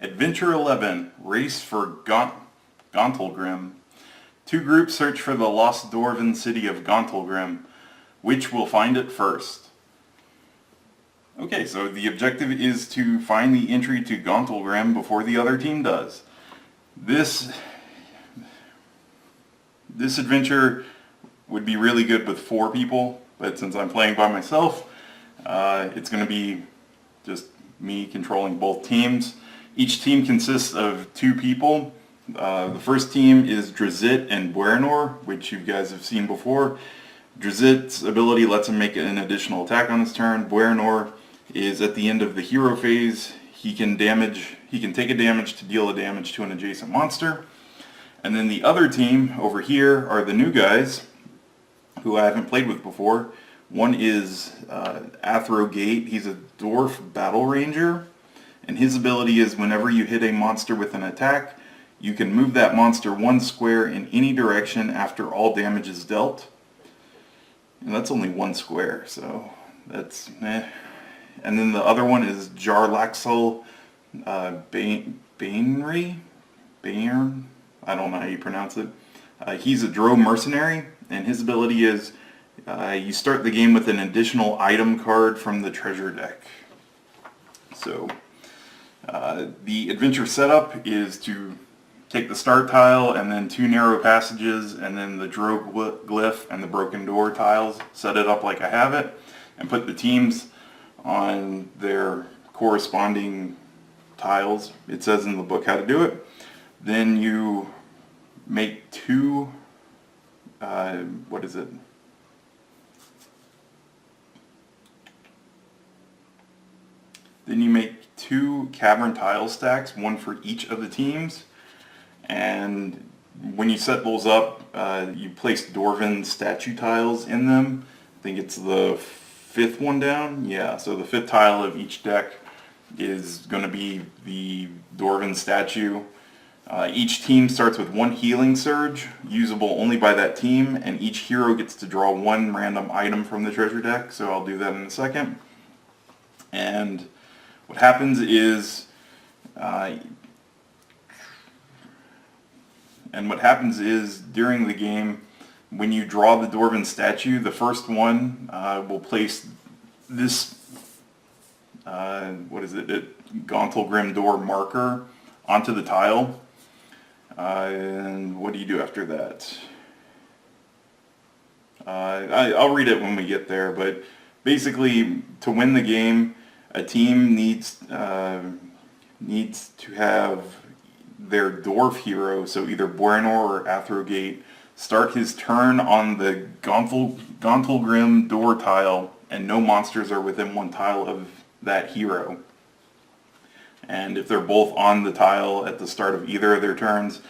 Adventure 11, Race for Gauntlgrym. Two groups search for the lost dwarven city of Gauntlgrym. Which will find it first? Okay, so the objective is to find the entry to Gauntlgrym before the other team does. This adventure would be really good with 4 people, but since I'm playing by myself, it's going to be just me controlling both teams. Each team consists of 2 people. The first team is Drizzt and Buernor, which you guys have seen before. Drizzt's ability lets him make an additional attack on his turn. Buernor is at the end of the hero phase. He can take a damage to deal a damage to an adjacent monster. And then the other team over here are the new guys who I haven't played with before. One is Athrogate. He's a dwarf battle ranger, and his ability is whenever you hit a monster with an attack, you can move that monster 1 square in any direction after all damage is dealt. And that's only 1 square, so that's meh. And then the other one is Jarlaxle Bainry? Bairn? I don't know how you pronounce it. He's a Drow mercenary, and his ability is you start the game with an additional item card from the treasure deck. So the adventure setup is to take the start tile and then 2 narrow passages and then the Drow glyph and the broken door tiles, set it up like I have it, and put the teams on their corresponding tiles. It says in the book how to do it. Then you make 2, what is it? Then you make 2 cavern tile stacks, 1 for each of the teams. And when you set those up, you place dwarven statue tiles in them. I think it's the 5th one down. Yeah, so the 5th tile of each deck is going to be the dwarven statue. Each team starts with 1 healing surge, usable only by that team, and each hero gets to draw 1 random item from the treasure deck, so I'll do that in a second. And what happens is during the game, when you draw the dwarven statue, the first one will place this, Gauntlgrym door marker onto the tile. And what do you do after that? I'll read it when we get there, but basically to win the game, a team needs to have their dwarf hero, so either Buernor or Athrogate, start his turn on the Gauntlgrym door tile, and no monsters are within 1 tile of that hero. And if they're both on the tile at the start of either of their turns,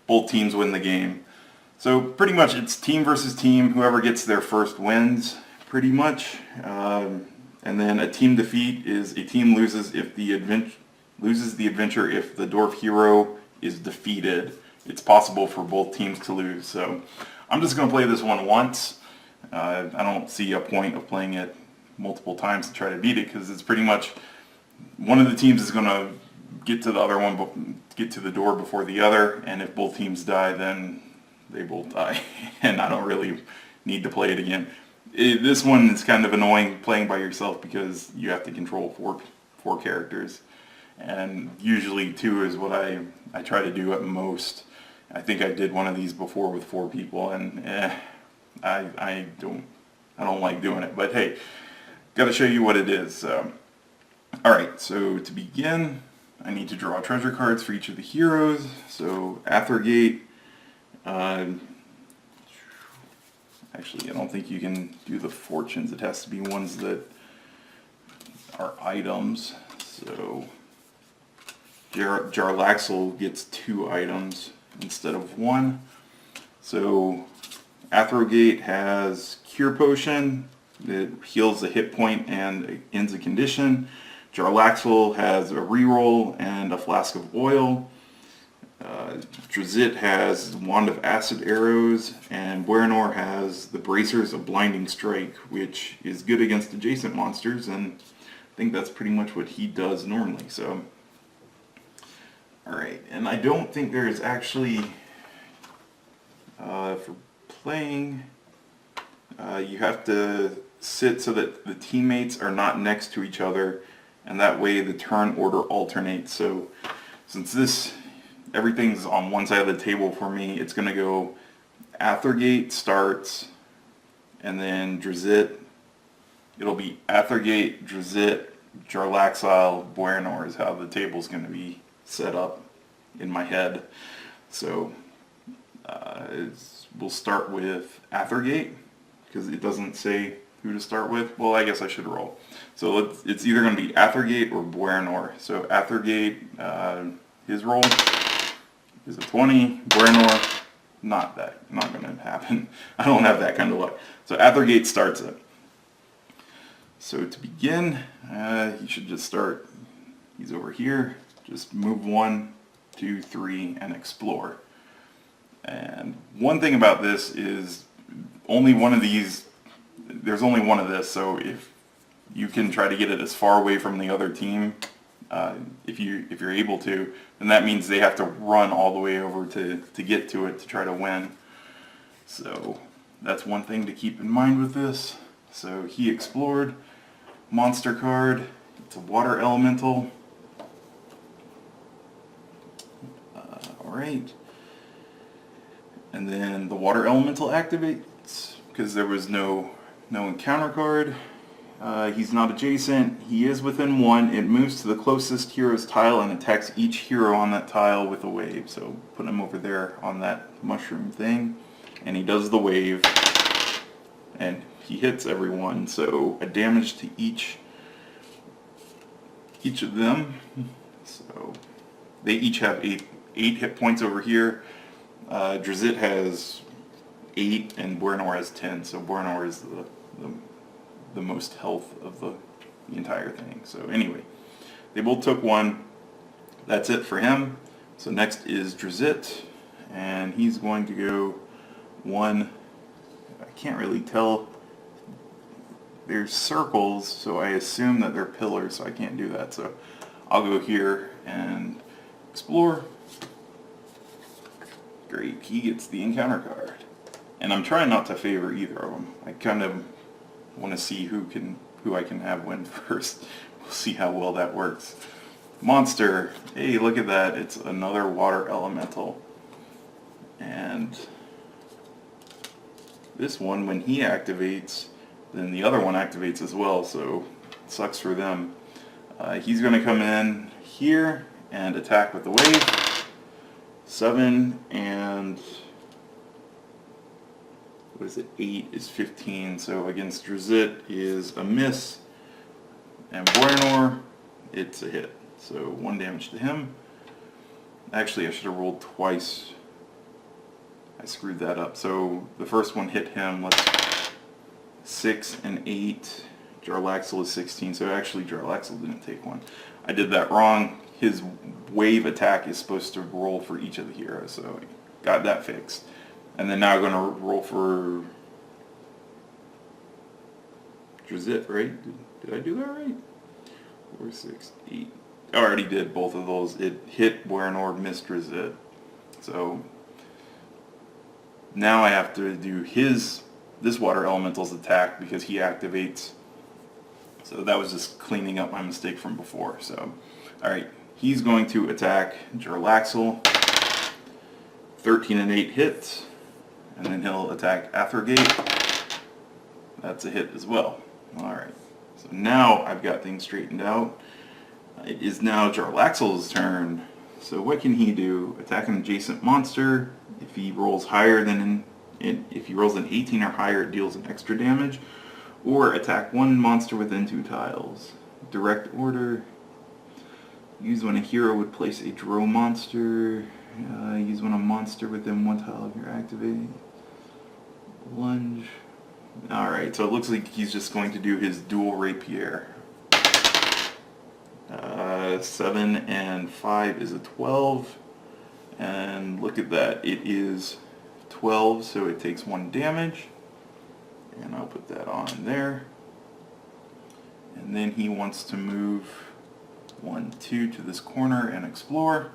both teams win the game. So pretty much it's team versus team. Whoever gets there first wins, pretty much. And then a team defeat is a team loses the adventure if the dwarf hero is defeated. It's possible for both teams to lose. So I'm just going to play this one once. I don't see a point of playing it multiple times to try to beat it, because it's pretty much one of the teams is going to get to the other one, get to the door before the other, and if both teams die, then they both die. And I don't really need to play it again. This one is kind of annoying playing by yourself because you have to control four characters, and usually 2 is what I try to do at most. I think I did one of these before with 4 people, and I don't like doing it. But hey, got to show you what it is. Alright, so to begin, I need to draw treasure cards for each of the heroes. So Athrogate, actually I don't think you can do the fortunes, it has to be ones that are items. So Jarlaxle gets 2 items instead of 1. So Athrogate has Cure Potion that heals a hit point and ends a condition. Jarlaxle has a reroll and a flask of oil. Drizzt has Wand of Acid Arrows, and Buernor has the Bracers of Blinding Strike, which is good against adjacent monsters, and I think that's pretty much what he does normally. So Alright, and I don't think there is actually, for playing, you have to sit so that the teammates are not next to each other, and that way the turn order alternates. So since everything's on one side of the table for me, it's going to go Athergate starts, and then Drizzt. It'll be Athergate, Drizzt, Jarlaxle, Buenor is how the table's going to be set up in my head. So we'll start with Athergate, because it doesn't say who to start with. Well, I guess I should roll. So it's either going to be Athergate or Buenor. So Athergate, his roll is a 20. Buenor, not going to happen. I don't have that kind of luck. So Athergate starts it. So to begin, he should just start, he's over here, just move 1, 2, 3, and explore. And one thing about this is only one of these, there's only one of this, so if you can try to get it as far away from the other team, if you're able to, then that means they have to run all the way over to get to it to try to win. So that's one thing to keep in mind with this. So he explored. Monster card, it's a water elemental. Alright. And then the water elemental activates because there was no encounter card. He's not adjacent. He is within 1. It moves to the closest hero's tile and attacks each hero on that tile with a wave. So put him over there on that mushroom thing. And he does the wave. And he hits everyone. So a damage to each of them. So they each have 8 hit points over here. Drizzt has 8 and Buenor has 10. So Buenor is the most health of the entire thing. So anyway, they both took 1. That's it for him. So next is Drizzt, and he's going to go 1. I can't really tell. There's circles, so I assume that they're pillars, so I can't do that. So I'll go here and explore. Great, he gets the encounter card. And I'm trying not to favor either of them. I kind of want to see who I can have win first. We'll see how well that works. Monster, hey, look at that. It's another water elemental. And this one, when he activates, then the other one activates as well, so it sucks for them. He's going to come in here and attack with the wave. 7 and what is it? 8 is 15, so against Drizzt is a miss, and Buenor, it's a hit. So 1 damage to him. Actually, I should have rolled twice. I screwed that up. So the first one hit him. 6 and 8. Jarlaxle is 16, so actually Jarlaxle didn't take 1. I did that wrong. His wave attack is supposed to roll for each of the heroes, so I got that fixed. And then now I'm going to roll for Drizzt, right? Did I do that right? 4, 6, 8. I already did both of those. It hit Buenor, missed Drizzt. So now I have to do this water elemental's attack because he activates. So that was just cleaning up my mistake from before. So, alright, he's going to attack Jarlaxle. 13 and 8 hits. And then he'll attack Athergate. That's a hit as well. Alright, so now I've got things straightened out. It is now Jarlaxle's turn. So what can he do? Attack an adjacent monster. If he rolls higher than if he rolls an 18 or higher, it deals an extra damage. Or attack 1 monster within 2 tiles. Direct order. Use when a hero would place a draw monster. Use when a monster within 1 tile of your activate. Lunge. Alright, so it looks like he's just going to do his dual rapier. 7 and 5 is a 12. And look at that, it is 12, so it takes 1 damage. And I'll put that on there. And then he wants to move 1, 2 to this corner and explore.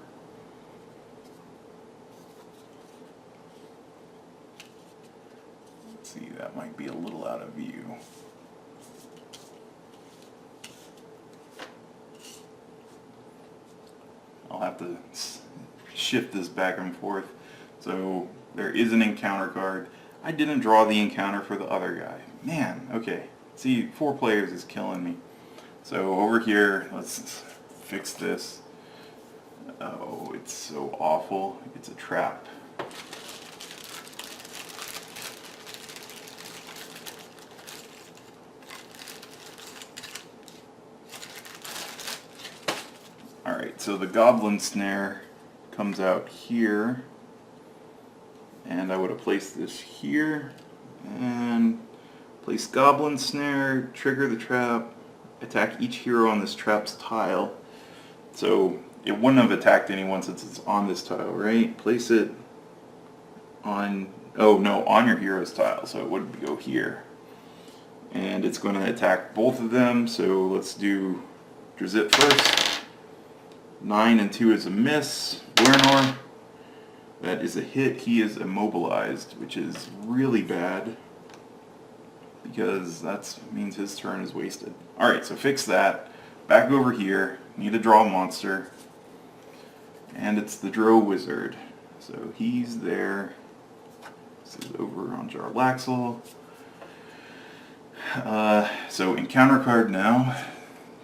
might be a little out of view. I'll have to shift this back and forth. So there is an encounter card. I didn't draw the encounter for the other guy. Man, okay. See, 4 players is killing me. So over here, let's fix this. Oh, it's so awful. It's a trap. Alright, so the goblin snare comes out here. And I would have placed this here. And place goblin snare, trigger the trap, attack each hero on this trap's tile. So it wouldn't have attacked anyone since it's on this tile, right? Place it on, oh no, on your hero's tile, so it would go here. And it's going to attack both of them, so let's do Drizzt first. 9 and 2 is a miss. Buernor, that is a hit. He is immobilized, which is really bad, because that means his turn is wasted. Alright, so fix that. Back over here, need to draw a monster. And it's the Drow Wizard. So he's there. This is over on Jarlaxle. So encounter card now.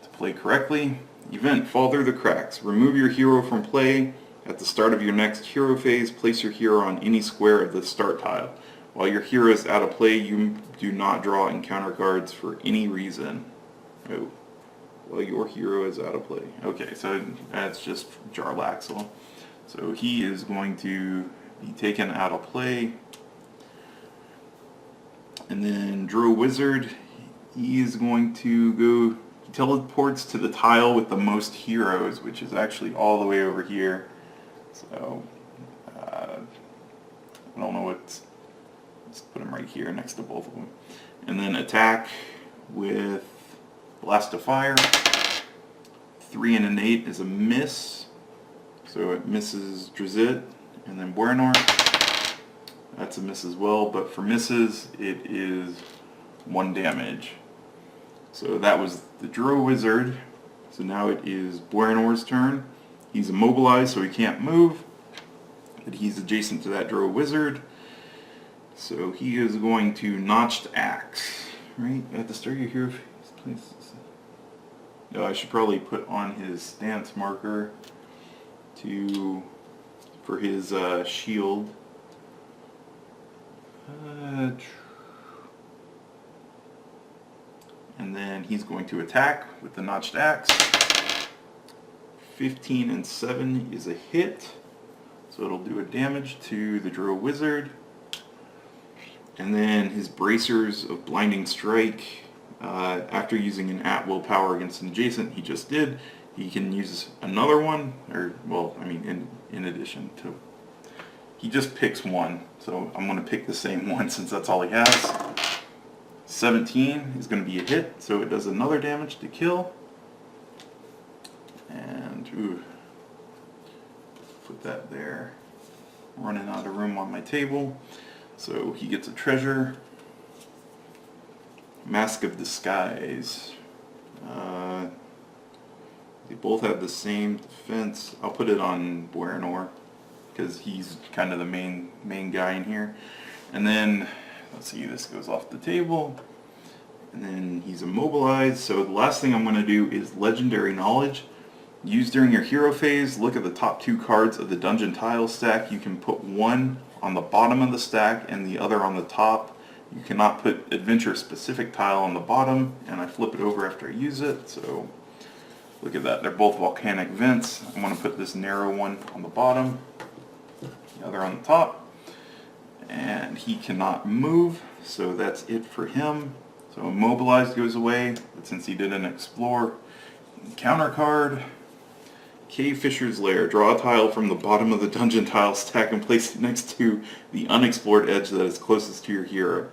To play correctly. Event, fall through the cracks. Remove your hero from play. At the start of your next hero phase, place your hero on any square of the start tile. While your hero is out of play, you do not draw encounter cards for any reason. Oh. Well, your hero is out of play. Okay, so that's just Jarlaxle. So he is going to be taken out of play. And then Drow Wizard, he is going to go, he teleports to the tile with the most heroes, which is actually all the way over here. So, I don't know what, let's put him right here next to both of them. And then attack with Blast of Fire. 3 and an 8 is a miss, so it misses Drizzt. And then Buernor, that's a miss as well, but for misses it is 1 damage. So that was the Drow Wizard. So now it is Buernor's turn. He's immobilized, so he can't move, but he's adjacent to that Drow Wizard. So he is going to Notched Axe, right? At the start of your hero phase, place. No, I should probably put on his stance marker for his shield. And then he's going to attack with the Notched Axe. 15 and 7 is a hit, so it'll do a damage to the Drow Wizard. And then his Bracers of Blinding Strike, after using an at-will power against an adjacent, he just did, he can use another one, or, well, I mean, in addition to, he just picks one, so I'm going to pick the same one since that's all he has. 17 is going to be a hit, so it does another damage to kill. And, ooh, put that there. Running out of room on my table. So he gets a treasure. Mask of Disguise. They both have the same defense. I'll put it on Buernor, because he's kind of the main guy in here. And then, let's see, this goes off the table. And then he's immobilized. So the last thing I'm going to do is Legendary Knowledge. Used during your hero phase, look at the top 2 cards of the dungeon tile stack. You can put one on the bottom of the stack and the other on the top. You cannot put adventure specific tile on the bottom, and I flip it over after I use it. So look at that, they're both volcanic vents. I'm going to put this narrow one on the bottom, the other on the top. And he cannot move, so that's it for him. So immobilized goes away, but since he didn't explore, encounter card. Cave Fisher's Lair. Draw a tile from the bottom of the dungeon tile stack and place it next to the unexplored edge that is closest to your hero.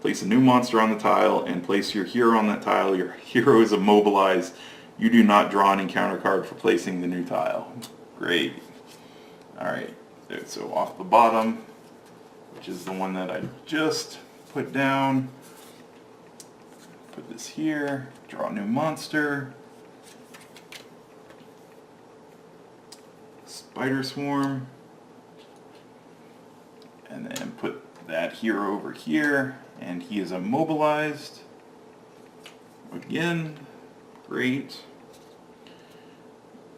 Place a new monster on the tile and place your hero on that tile. Your hero is immobilized. You do not draw an encounter card for placing the new tile. Great. Alright, so off the bottom, which is the one that I just put down. Put this here, draw a new monster. Spider Swarm. And then put that hero over here, and he is immobilized. Again, great.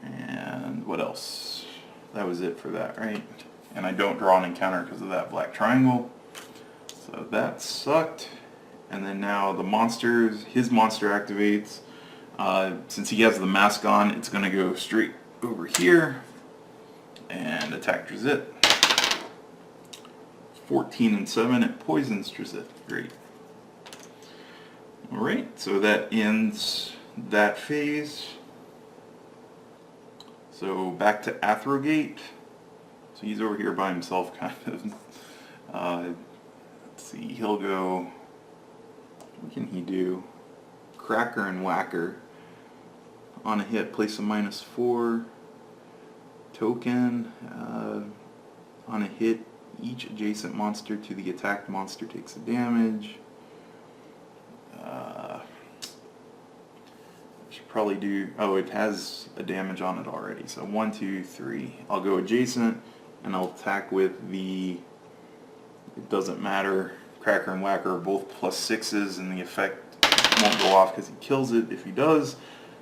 And what else? That was it for that, right? And I don't draw an encounter because of that black triangle. So that sucked. And then now the monsters, his monster activates. Since he has the mask on, it's going to go straight over here and attack Drizzt. 14 and 7, it poisons Drizzt. Great. Alright, so that ends that phase. So back to Athrogate. So he's over here by himself, kind of. Let's see, he'll go... What can he do? Cracker and Whacker. On a hit, place a -4 token. On a hit, each adjacent monster to the attacked monster takes a damage. Should probably do... Oh, it has a damage on it already. So 1, 2, 3. I'll go adjacent, and I'll attack with the... It doesn't matter. Cracker and Whacker are both +6s, and the effect won't go off because he kills it if he does,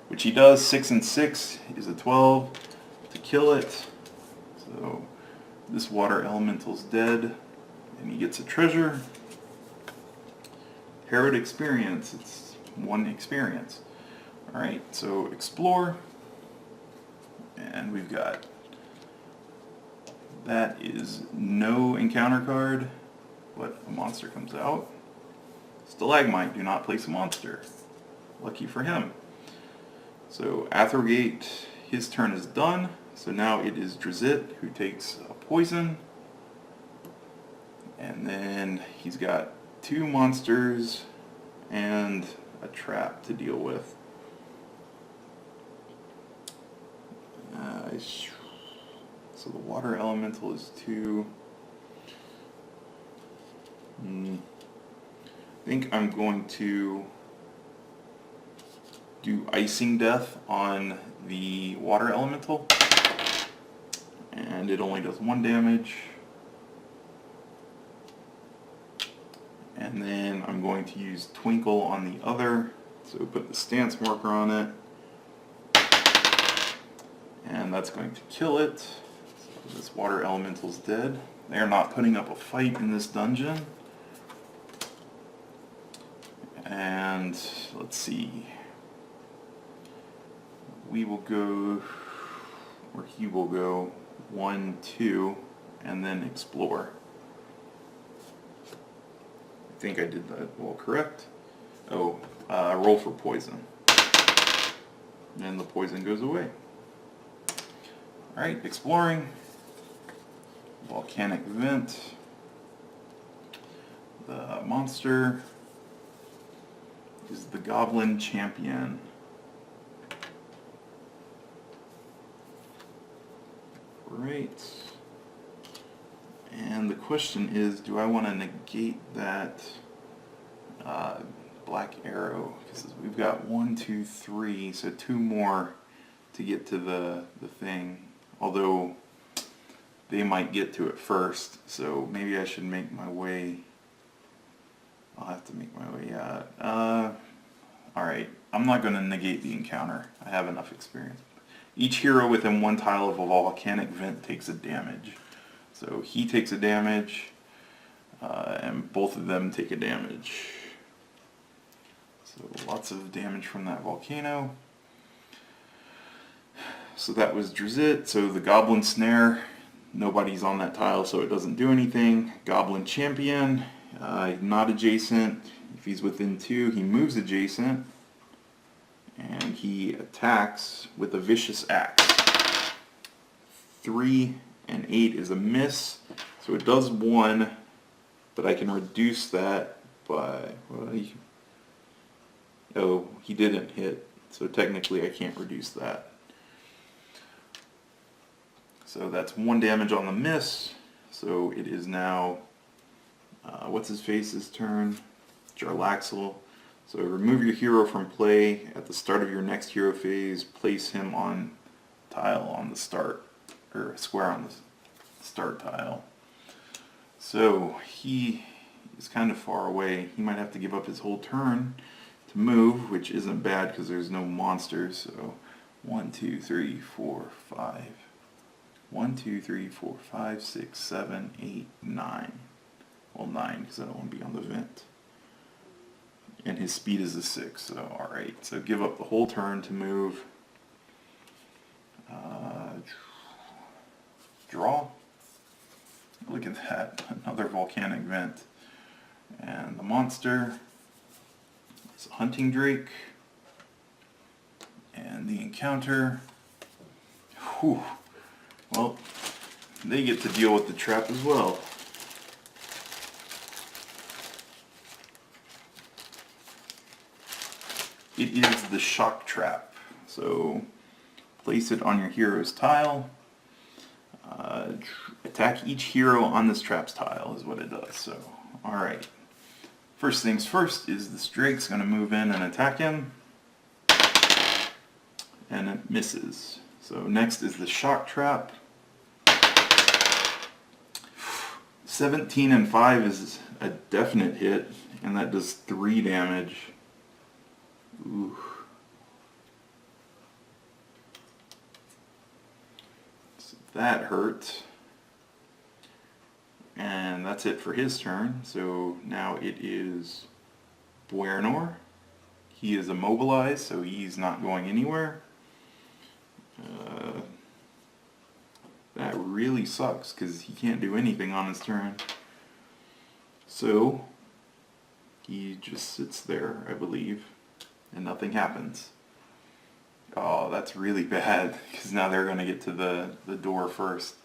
which he does. 6 and 6 is a 12 to kill it. So this water elemental's dead, and he gets a treasure. Herod experience. It's 1 experience. Alright, so explore, and we've got... That is no encounter card. But a monster comes out. Stalagmite, do not place a monster. Lucky for him. So Athrogate, his turn is done. So now it is Drizzt who takes a poison. And then he's got 2 monsters and a trap to deal with. So the water elemental is 2. I think I'm going to do Icing Death on the water elemental, and it only does 1 damage. And then I'm going to use Twinkle on the other, so put the stance marker on it, and that's going to kill it. So this water elemental's dead. They are not putting up a fight in this dungeon. And let's see, we will go, or he will go 1, 2, and then explore. I think I did that well correct. Oh, roll for poison. And the poison goes away. Alright, exploring. Volcanic vent. The monster is the Goblin Champion. Great. And the question is, do I want to negate that black arrow? Because we've got 1, 2, 3, so 2 more to get to the thing. Although they might get to it first, so maybe I should make my way. I'll have to make my way out. Alright, I'm not going to negate the encounter. I have enough experience. Each hero within 1 tile of a volcanic vent takes a damage. So he takes a damage, and both of them take a damage. So lots of damage from that volcano. So that was Drizzt. So the Goblin Snare, nobody's on that tile, so it doesn't do anything. Goblin Champion, not adjacent. If he's within 2, he moves adjacent, and he attacks with a Vicious Axe. 3 and 8 is a miss, so it does 1, but I can reduce that by, well, oh, he didn't hit, so technically I can't reduce that. So that's 1 damage on the miss, so it is now what's his face's turn? Jarlaxle. So remove your hero from play at the start of your next hero phase. Place him on tile on the start, or square on the start tile. So he is kind of far away. He might have to give up his whole turn to move, which isn't bad because there's no monsters. So 1, 2, 3, 4, 5. 1, 2, 3, 4, 5, 6, 7, 8, 9. Well, 9 because I don't want to be on the vent. And his speed is a 6, so alright. So give up the whole turn to move. Draw. Look at that, another volcanic vent. And the monster is a hunting drake. And the encounter, whew, well, they get to deal with the trap as well. It is the shock trap. So place it on your hero's tile. Attack each hero on this trap's tile is what it does. So, alright. First things first is this drake's going to move in and attack him. And it misses. So next is the shock trap. 17 and 5 is a definite hit, and that does 3 damage. Ooh. So that hurt. And that's it for his turn. So now it is Buernor. He is immobilized, so he's not going anywhere. That really sucks because he can't do anything on his turn. So he just sits there, I believe, and nothing happens. Oh, that's really bad because now they're going to get to the door first.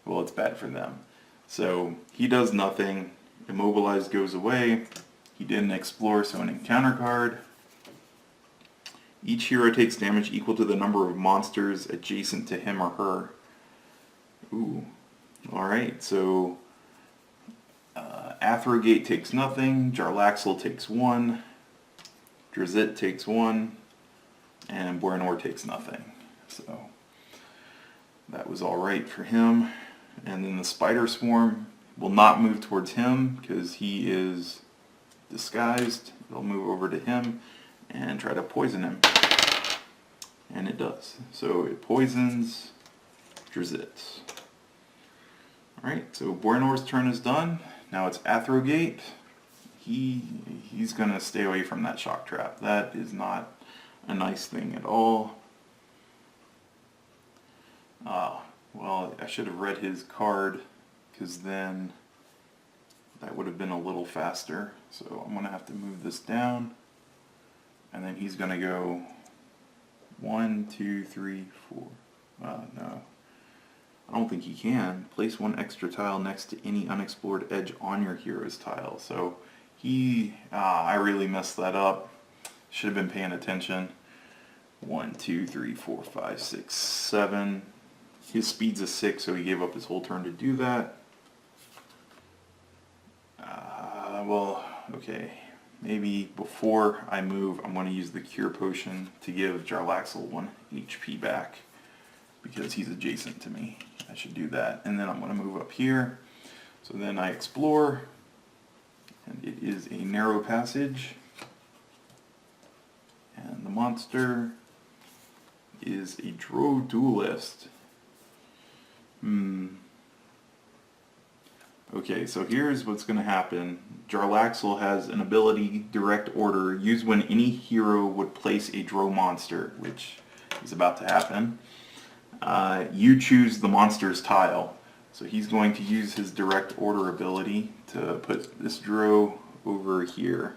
Well, it's bad for them. So he does nothing. Immobilized goes away. He didn't explore, so an encounter card. Each hero takes damage equal to the number of monsters adjacent to him or her. Ooh. Alright, so Athrogate takes nothing, Jarlaxle takes 1, Drizzt takes 1, and Buernor takes nothing. So that was alright for him. And then the Spider Swarm will not move towards him because he is disguised. It'll move over to him and try to poison him. And it does. So it poisons Drizzt. Alright, so Buernor's turn is done. Now it's Athrogate. He's going to stay away from that shock trap. That is not a nice thing at all. Well, I should have read his card, because then that would have been a little faster. So I'm going to have to move this down. And then he's going to go 1, 2, 3, 4. No. I don't think he can. Place 1 extra tile next to any unexplored edge on your hero's tile. So I really messed that up. Should have been paying attention. 1, 2, 3, 4, 5, 6, 7. His speed's a 6, so he gave up his whole turn to do that. Well, okay. Maybe before I move, I'm going to use the Cure Potion to give Jarlaxle 1 HP back, because he's adjacent to me. I should do that. And then I'm going to move up here. So then I explore, and it is a narrow passage. And the monster is a Drow Duelist. Okay, so here's what's going to happen. Jarlaxle has an ability, Direct Order, used when any hero would place a Drow monster, which is about to happen. You choose the monster's tile. So he's going to use his Direct Order ability to put this Drow over here.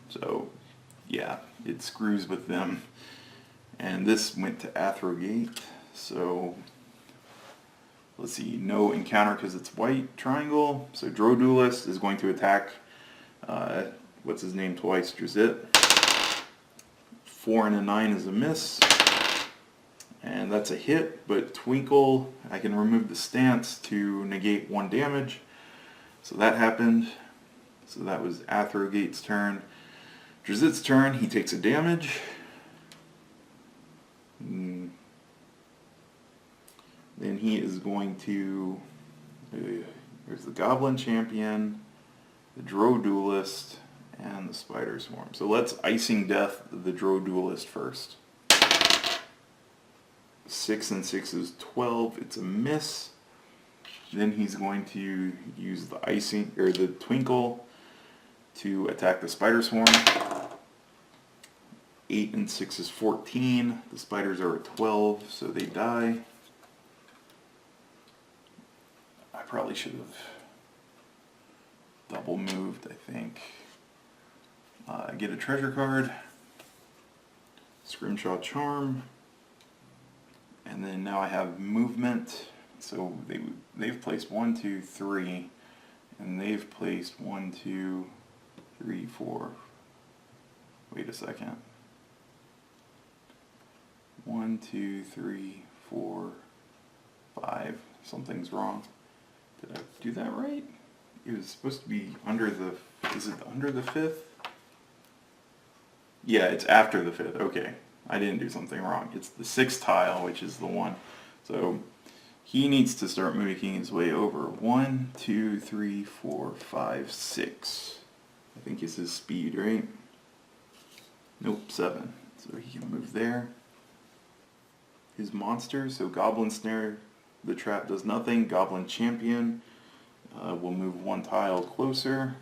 So, yeah, it screws with them. And this went to Athrogate, so let's see, no encounter because it's white triangle. So Drow Duelist is going to attack, what's his name twice, Drizzt. 4 and a 9 is a miss. And that's a hit, but Twinkle, I can remove the stance to negate 1 damage. So that happened. So that was Athrogate's turn. Drizzt's turn, he takes a damage. Then he is going to... There's the Goblin Champion, the Drow Duelist, and the Spider Swarm. So let's Icing Death the Drow Duelist first. 6 and 6 is 12. It's a miss. Then he's going to use the the Twinkle to attack the Spider Swarm. 8 and 6 is 14. The spiders are at 12, so they die. I probably should have double moved, I think. Get a treasure card, Scrimshaw Charm, and then now I have movement. So they've placed 1, 2, 3, and they've placed 1, 2, 3, 4. Wait a second. 1, 2, 3, 4, 5. Something's wrong. Did I do that right? It was supposed to be under the... Is it under the 5th? Yeah, it's after the 5th. Okay. I didn't do something wrong. It's the 6th tile, which is the one. So he needs to start making his way over. 1, 2, 3, 4, 5, 6. I think is his speed, right? Nope, 7. So he can move there. His monster, so Goblin Snare, the trap does nothing. Goblin Champion will move 1 tile closer.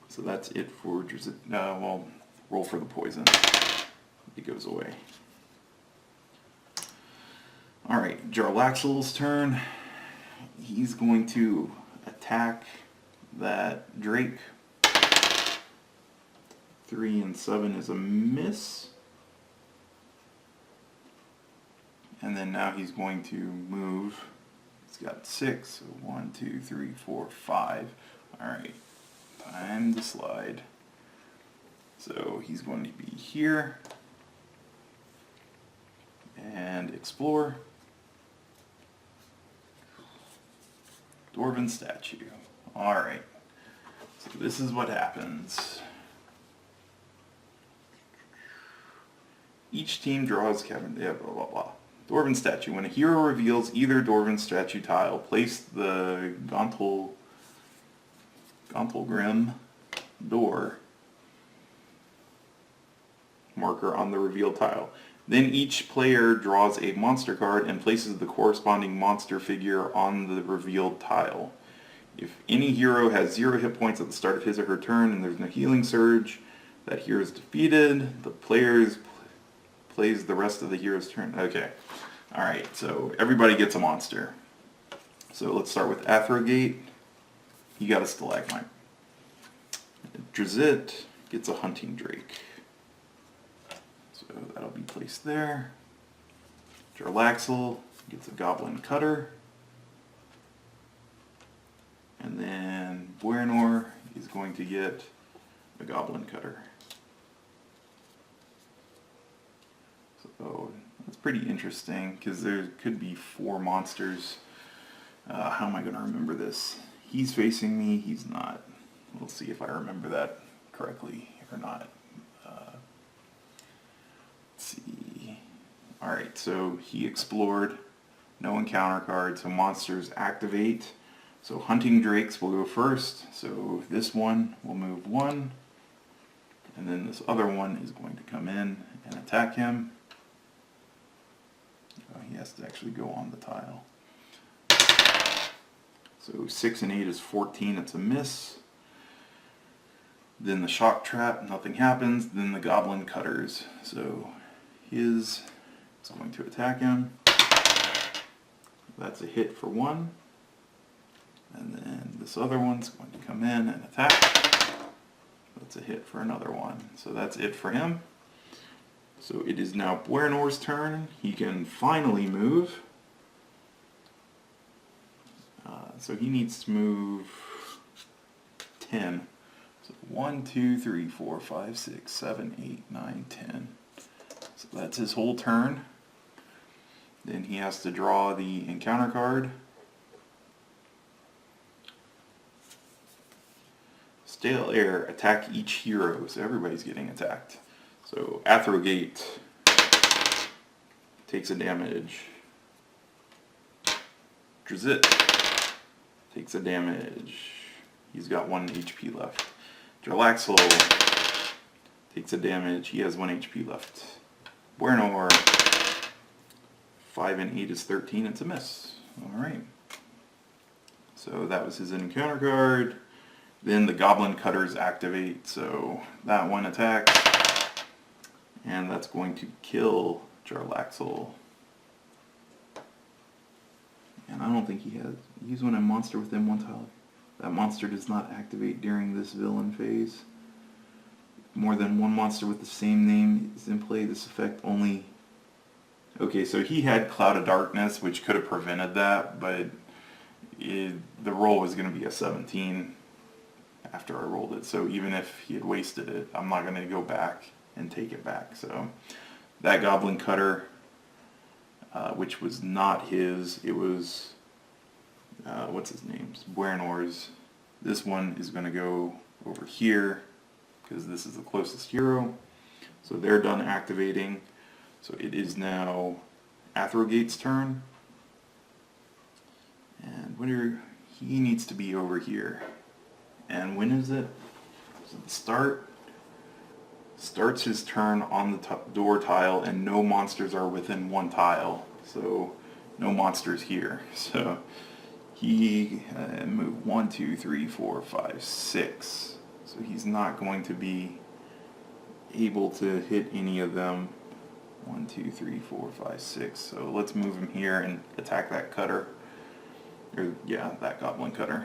So that's it for Drizzt. Well, roll for the poison. It goes away. Alright, Jarlaxle's turn. He's going to attack that Drake. 3 and 7 is a miss. And then now he's going to move. He's got 6. So 1, 2, 3, 4, 5. Alright, time to slide. So he's going to be here. And explore. Dwarven statue. Alright. So this is what happens. Each team draws Kevin. Yeah, blah blah blah. Dwarven statue. When a hero reveals either Dwarven statue tile, place the Gauntlgrym door marker on the revealed tile. Then each player draws a monster card and places the corresponding monster figure on the revealed tile. If any hero has 0 hit points at the start of his or her turn and there's no healing surge, that hero is defeated. The players plays the rest of the hero's turn. Okay. Alright, so everybody gets a monster. So let's start with Athrogate. He got a Stalagmite. Drizzt gets a Hunting Drake. So that'll be placed there. Jarlaxle gets a Goblin Cutter. And then Buernor is going to get a Goblin Cutter. So that's pretty interesting because there could be 4 monsters. How am I going to remember this? He's facing me, he's not. We'll see if I remember that correctly or not. Let's see. Alright, so he explored. No encounter card, so monsters activate. So Hunting Drakes will go first. So this one will move 1. And then this other one is going to come in and attack him. He has to actually go on the tile. So 6 and 8 is 14, it's a miss. Then the Shock Trap, nothing happens. Then the Goblin Cutters. So his is going to attack him. That's a hit for 1. And then this other one's going to come in and attack. That's a hit for another one. So that's it for him. So it is now Buernor's turn. He can finally move. So he needs to move 10. So 1, 2, 3, 4, 5, 6, 7, 8, 9, 10. So So that's his whole turn. Then he has to draw the encounter card. Stale Air, attack each hero. So everybody's getting attacked. So Athrogate takes a damage. Drizzt takes a damage. He's got 1 HP left. Jarlaxle takes a damage. He has 1 HP left. Buenor, 5 and 8 is 13. It's a miss. Alright. So that was his encounter card. Then the Goblin Cutters activate. So that one attacks. And that's going to kill Jarlaxle. And I don't think he has. Use when a monster within 1 tile. That monster does not activate during this villain phase. More than 1 monster with the same name is in play. This effect only... Okay, so he had Cloud of Darkness, which could have prevented that, but the roll was going to be a 17 after I rolled it. So even if he had wasted it, I'm not going to go back and take it back. So that Goblin Cutter, which was not his, it was, what's his name? Buenor's. This one is going to go over here, because this is the closest hero. So they're done activating. So it is now Athrogate's turn. And he needs to be over here. And when is it? So the starts his turn on the door tile, and no monsters are within 1 tile. So no monsters here. So he moved 1, 2, 3, 4, 5, 6. So he's not going to be able to hit any of them. 1, 2, 3, 4, 5, 6. So let's move him here and attack that cutter. Or yeah, that Goblin Cutter.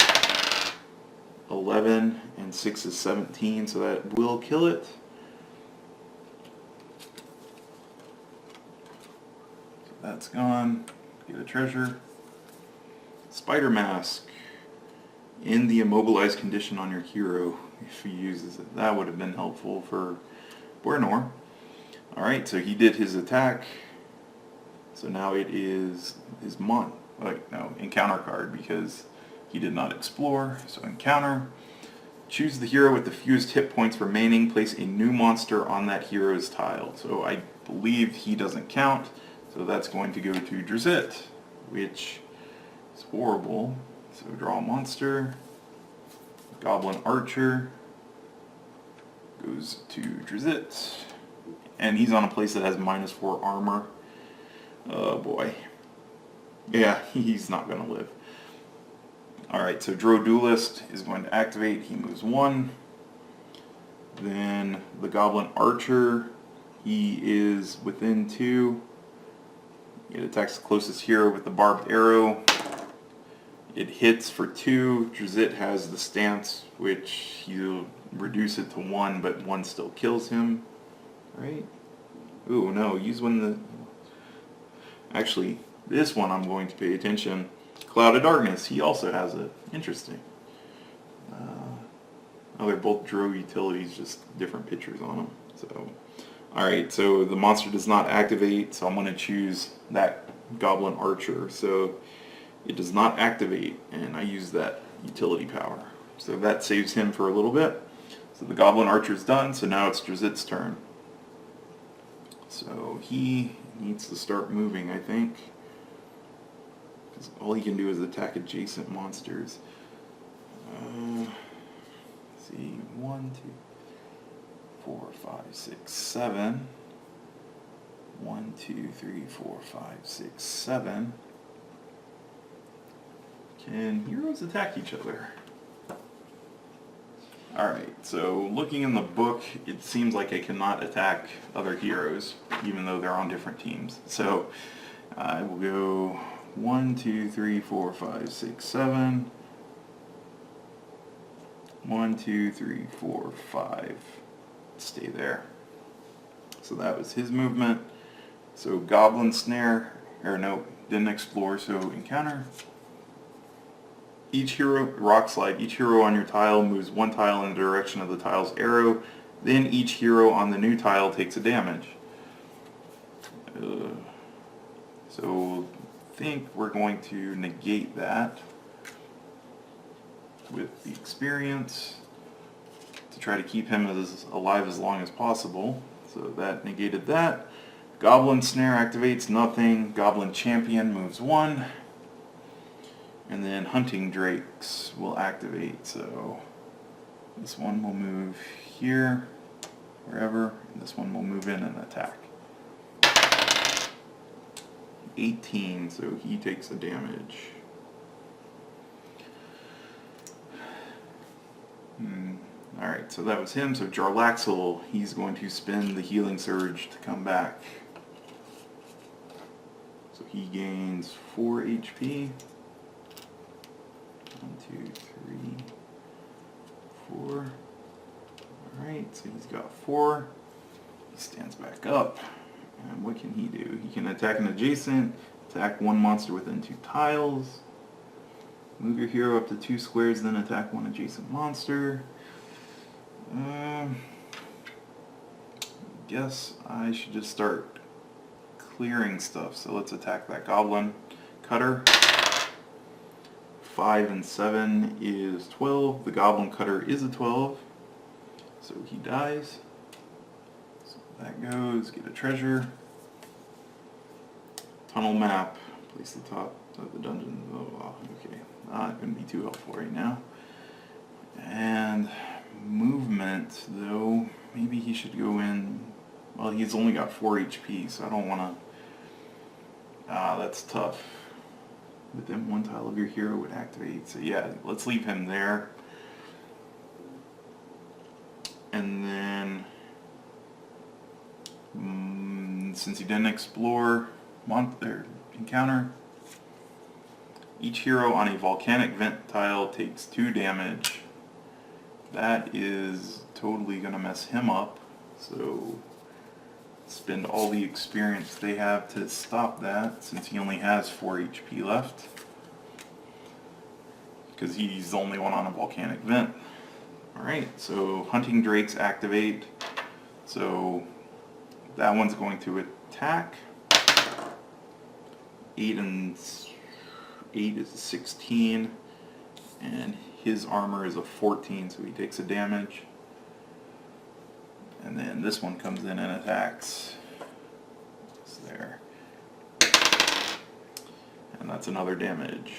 11 and 6 is 17, so that will kill it. So that's gone. Get a treasure. Spider Mask. In the immobilized condition on your hero, if he uses it. That would have been helpful for Buenor. Alright, so he did his attack. So now it is his encounter card, because he did not explore. So encounter. Choose the hero with the fewest hit points remaining. Place a new monster on that hero's tile. So I believe he doesn't count. So that's going to go to Drizzt, which is horrible. So draw a monster. Goblin Archer goes to Drizzt. And he's on a place that has -4 armor. Oh boy. Yeah, he's not going to live. Alright, so Drow Duelist is going to activate. He moves 1. Then the Goblin Archer, he is within 2. It attacks the closest hero with the barbed arrow. It hits for 2. Drizzt has the stance, which he'll reduce it to 1, but 1 still kills him. Right? Ooh, no, use when the... Actually, this one I'm going to pay attention. Cloud of Darkness, he also has it. Interesting. Oh, they're both Drow utilities, just different pictures on them. So, alright, so the monster does not activate, so I'm going to choose that Goblin Archer. So it does not activate, and I use that utility power. So that saves him for a little bit. So the Goblin Archer's done, so now it's Drizzt's turn. So he needs to start moving, I think. Because all he can do is attack adjacent monsters. Let's see, 1, 2, 4, 5, 6, 7. 1, 2, 3, 4, 5, 6, 7. Can heroes attack each other? Alright, so looking in the book, it seems like I cannot attack other heroes, even though they're on different teams. So I will go 1, 2, 3, 4, 5, 6, 7. 1, 2, 3, 4, 5. Stay there. So that was his movement. So Goblin Snare, or no, didn't explore, so encounter. Each hero, Rock Slide, each hero on your tile moves 1 tile in the direction of the tile's arrow. Then each hero on the new tile takes a damage. So I think we're going to negate that with the experience to try to keep him as alive as long as possible. So that negated that. Goblin Snare activates, nothing. Goblin Champion moves 1. And then Hunting Drakes will activate, so this one will move here, wherever, and this one will move in and attack. 18, so he takes the damage. Alright, so that was him. So Jarlaxle, he's going to spend the Healing Surge to come back. So he gains 4 HP. 1, 2, 3, 4. Alright, so he's got 4. He stands back up. And what can he do? He can attack an adjacent, attack one monster within 2 tiles. Move your hero up to 2 squares, then attack one adjacent monster. Guess I should just start clearing stuff. So let's attack that Goblin Cutter. 5 and 7 is 12. The Goblin Cutter is a 12. So he dies. So that goes. Get a treasure. Tunnel map. Place the top of the dungeon. Oh, wow. Okay. Not going to be too helpful right now. And movement, though, maybe he should go in. Well, he's only got 4 HP, so I don't want to. That's tough. Within 1 tile of your hero would activate. So yeah, let's leave him there. And then, since he didn't explore encounter, each hero on a volcanic vent tile takes 2 damage. That is totally going to mess him up. So spend all the experience they have to stop that, since he only has 4 HP left. Because he's the only one on a volcanic vent. Alright, so Hunting Drakes activate. So that one's going to attack. 8 is 16. And his armor is a 14, so he takes a damage. And then this one comes in and attacks. It's there. And that's another damage.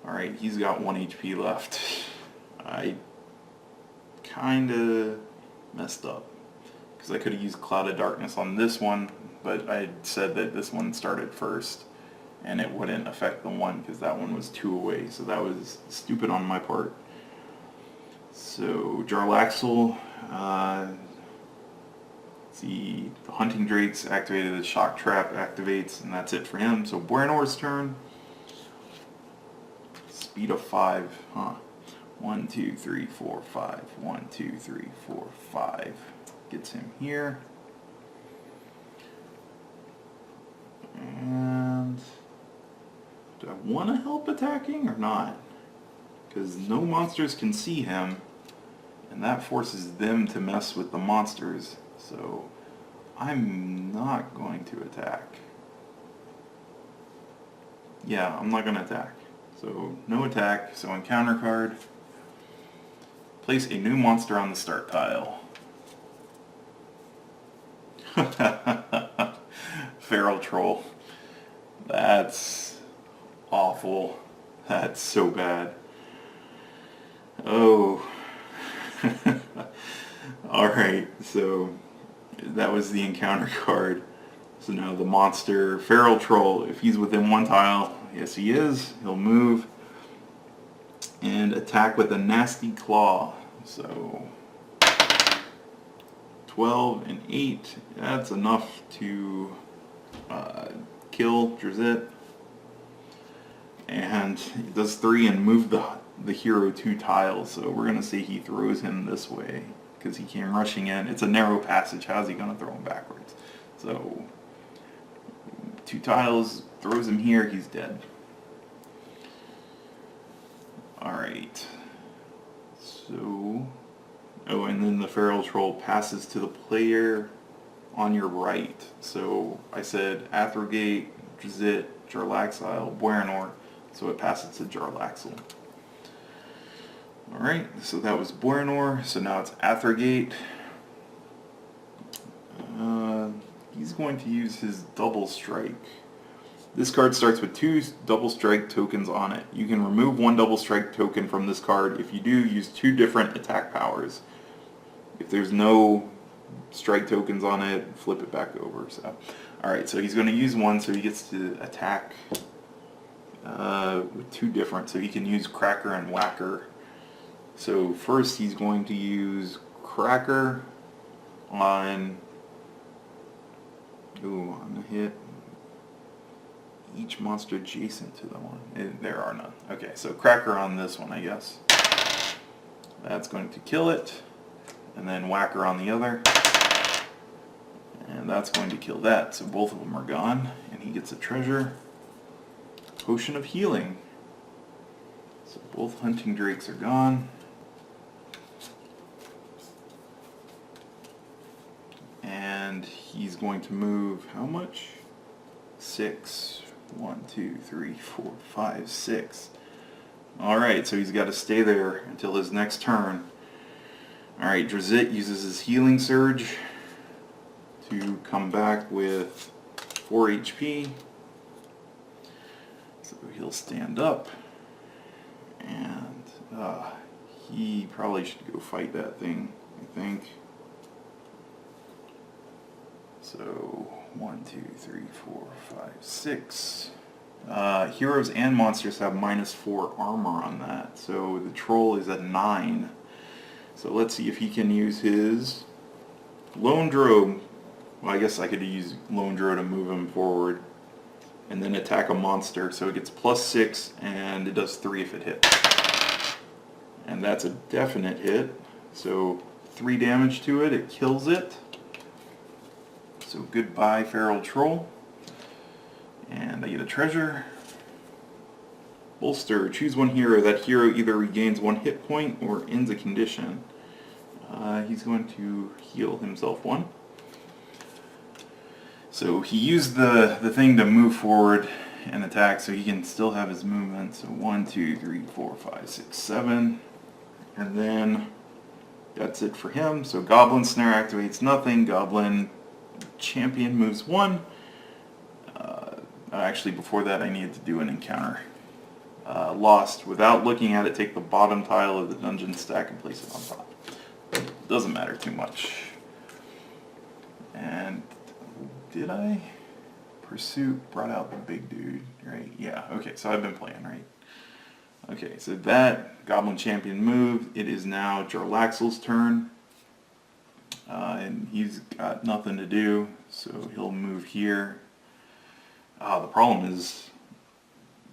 Alright, he's got 1 HP left. I kinda messed up, because I could have used Cloud of Darkness on this one, but I said that this one started first, and it wouldn't affect the one, because that one was 2 away, so that was stupid on my part. So Jarlaxle, the Hunting Drakes activated, the Shock Trap activates, and that's it for him. So Buenor's turn. Speed of 5, huh? 1, 2, 3, 4, 5. 1, 2, 3, 4, 5. Gets him here. And do I want to help attacking or not? Because no monsters can see him, and that forces them to mess with the monsters. So I'm not going to attack. Yeah, I'm not going to attack. So no attack. So encounter card. Place a new monster on the start tile. Feral Troll. That's awful. That's so bad. Oh. Alright, so that was the encounter card. So now the monster, Feral Troll, if he's within 1 tile, yes he is, he'll move and attack with a Nasty Claw. So 12 and 8, that's enough to kill Drizzt. And it does 3 and move the hero 2 tiles, so we're going to say he throws him this way, because he came rushing in. It's a narrow passage, how's he going to throw him backwards? So 2 tiles, throws him here, he's dead. Alright. So, oh, and then the Feral Troll passes to the player on your right. So I said Athrogate, Drizzt, Jarlaxle, Buenor, so it passes to Jarlaxle. Alright, so that was Buenor, so now it's Athrogate. He's going to use his Double Strike. This card starts with 2 Double Strike tokens on it. You can remove 1 Double Strike token from this card. If you do, use 2 different attack powers. If there's no strike tokens on it, flip it back over. So, alright, so he's going to use 1, so he gets to attack with 2 different. So he can use Cracker and Whacker. So first he's going to use Cracker on the hit each monster adjacent to the one. There are none. Okay, so Cracker on this one, I guess. That's going to kill it. And then Whacker on the other. And that's going to kill that. So both of them are gone. And he gets a treasure. Potion of Healing. So both Hunting Drakes are gone. And he's going to move how much? 6. 1, 2, 3, 4, 5, 6. Alright, so he's got to stay there until his next turn. Alright, Drizzt uses his Healing Surge to come back with 4 HP. So he'll stand up. And he probably should go fight that thing, I think. So 1, 2, 3, 4, 5, 6. Heroes and monsters have -4 armor on that. So the troll is at 9. So let's see if he can use his Lone Drow. Well, I guess I could use Lone Drow to move him forward. And then attack a monster. So it gets +6 and it does 3 if it hits. And that's a definite hit. So 3 damage to it. It kills it. So goodbye, Feral Troll. And I get a treasure. Bolster. Choose one hero. That hero either regains 1 hit point or ends a condition. He's going to heal himself 1. So he used the thing to move forward and attack, so he can still have his movement. So 1, 2, 3, 4, 5, 6, 7. And then that's it for him. So Goblin Snare activates nothing. Goblin Champion moves 1. Actually, before that I needed to do an encounter. Lost. Without looking at it, take the bottom tile of the dungeon stack and place it on top. Doesn't matter too much. And did I? Pursuit brought out the big dude, right? Yeah, okay, so I've been playing, right? Okay, so that Goblin Champion moved. It is now Jarlaxle's turn. And he's got nothing to do, so he'll move here. The problem is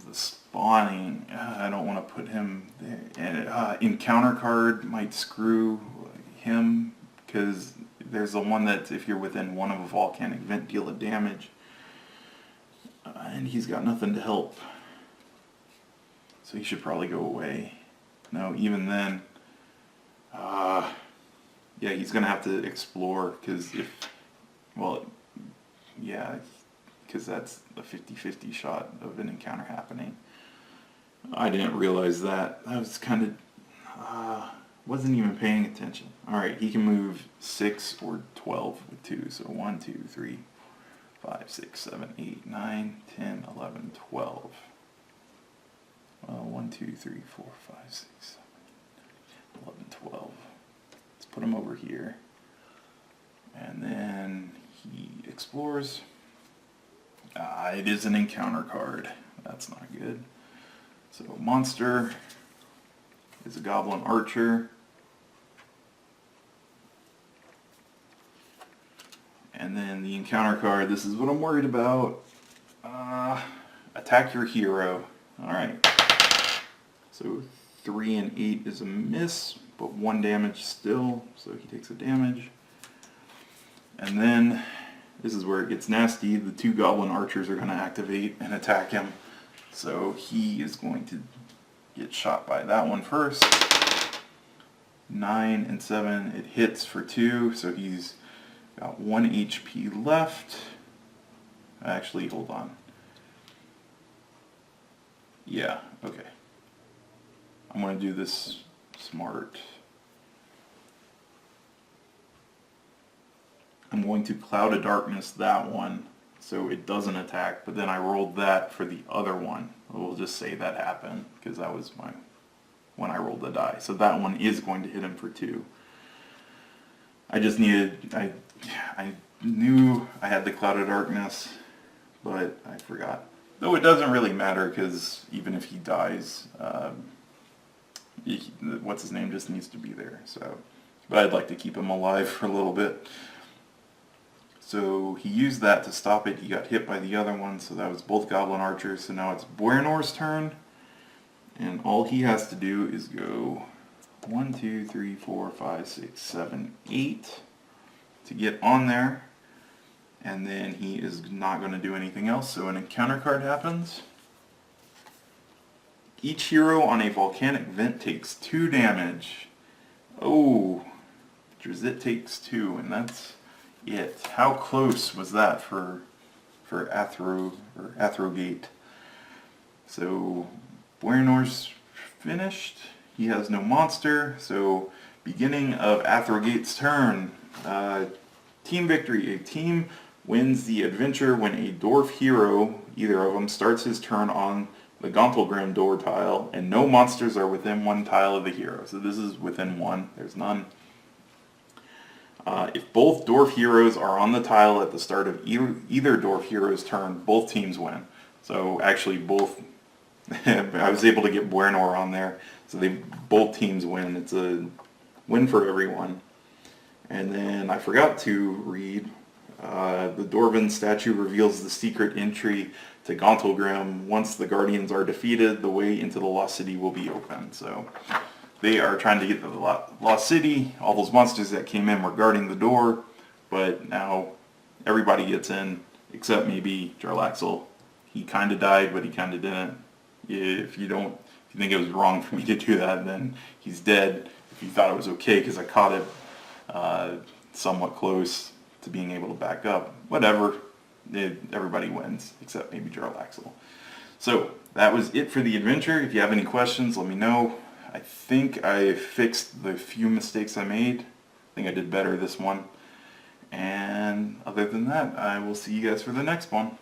the spawning. I don't want to put him there. And encounter card might screw him, because there's the one that if you're within 1 of a volcanic vent, deal a damage. And he's got nothing to help. So he should probably go away. No, even then, yeah, he's going to have to explore, because because that's a 50-50 shot of an encounter happening. I didn't realize that. I was kind of, wasn't even paying attention. Alright, he can move 6 or 12 with 2. So 1, 2, 3, 5, 6, 7, 8, 9, 10, 11, 12. 1, 2, 3, 4, 5, 6, 7, 11, 12. Let's put him over here. And then he explores. It is an encounter card. That's not good. So monster is a Goblin Archer. And then the encounter card, this is what I'm worried about. Attack your hero. Alright. So 3 and 8 is a miss, but 1 damage still, so he takes a damage. And then, this is where it gets nasty, the 2 Goblin Archers are going to activate and attack him. So he is going to get shot by that one first. 9 and 7, it hits for 2, so he's Got 1 HP left. Actually, hold on. Yeah, okay. I'm going to do this smart. I'm going to Cloud of Darkness that one so it doesn't attack, but then I rolled that for the other one. We'll just say that happened because that was when I rolled the die. So that one is going to hit him for 2. I just needed, I knew I had the Cloud of Darkness, but I forgot. Though it doesn't really matter because even if he dies, what's his name just needs to be there. So, but I'd like to keep him alive for a little bit. So he used that to stop it. He got hit by the other one, so that was both Goblin Archers. So now it's Buenor's turn, and all he has to do is go 1, 2, 3, 4, 5, 6, 7, 8 to get on there, and then he is not going to do anything else. So an encounter card happens. Each hero on a volcanic vent takes 2 damage. Oh, Drizzt takes 2, and that's it. How close was that for Athrogate? So Buenor's finished. He has no monster. So beginning of Athrogate's turn. Team victory. A team wins the adventure when a dwarf hero, either of them, starts his turn on the Gauntlgrym door tile, and no monsters are within 1 tile of the hero. So this is within 1. There's none. If both dwarf heroes are on the tile at the start of either dwarf hero's turn, both teams win. So actually both, I was able to get Buenor on there, so both teams win. It's a win for everyone. And then I forgot to read, the Dwarven statue reveals the secret entry to Gauntlgrym. Once the Guardians are defeated, the way into the Lost City will be open. So they are trying to get to the Lost City. All those monsters that came in were guarding the door, but now everybody gets in, except maybe Jarlaxle. He kind of died, but he kind of didn't. If you think it was wrong for me to do that, then he's dead. If you thought it was okay because I caught it somewhat close to being able to back up, whatever. Everybody wins, except maybe Jarlaxle. So that was it for the adventure. If you have any questions, let me know. I think I fixed the few mistakes I made. I think I did better this one. And other than that, I will see you guys for the next one.